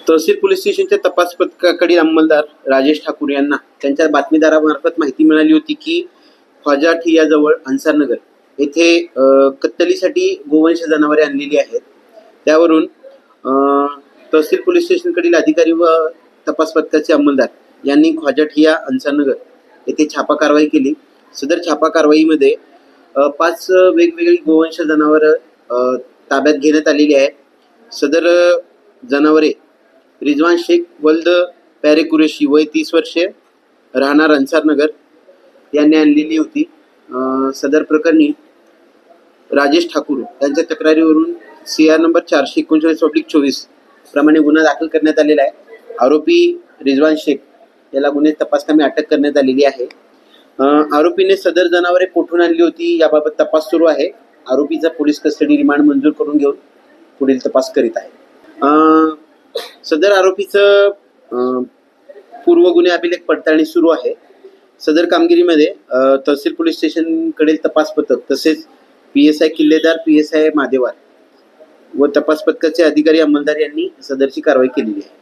तहसील police स्टेशनच्या तपास पथकाकडील अंमलदार राजेश ठाकूर यांना त्यांच्या बातमीदारामार्फत माहिती मिळाली होती की ख्वाजा ठियाजवळ अन्सारनगर येथे कत्तलीसाठी गोवंश जनावरे आणलेली आहेत. त्यावरून तहसील पोलीस स्टेशनकडील अधिकारी व तपास पथकाचे अंमलदार यांनी ख्वाजा ठिया अन्सारनगर येथे छापा कारवाई केली. सदर छापा कारवाईमध्ये 5 वेगवेगळी गोवंश जनावरं ताब्यात घेण्यात आलेली आहेत. सदर जनावरे रिजवान शेख वल्द प्यारे कुरेशी वय 30 वर्षे राहणार अन्सारनगर यांनी आणलेली होती. सदर प्रकरणी राजेश ठाकूर यांच्या तक्रारीवरून CR नंबर 439/24 प्रमाणे गुन्हा दाखल करण्यात आलेला आहे. आरोपी रिजवान शेख याला गुन्हे तपासकामी अटक करण्यात आलेली आहे. आरोपीने सदर जनावरे कोठून आणली होती याबाबत तपास सुरू आहे. आरोपीचा पोलीस कस्टडी रिमांड मंजूर करून घेऊन पुढील तपास करीत आहे. सदर आरोपीचं पूर्व गुन्हे अभिलेख पडताळणी सुरू आहे. सदर कामगिरीमध्ये तहसील पोलीस स्टेशनकडील तपास पथक तसेच PSI किल्लेदार, PSI मादेवार व तपास पथकाचे अधिकारी अंमलदार यांनी सदरची कारवाई केलेली आहे.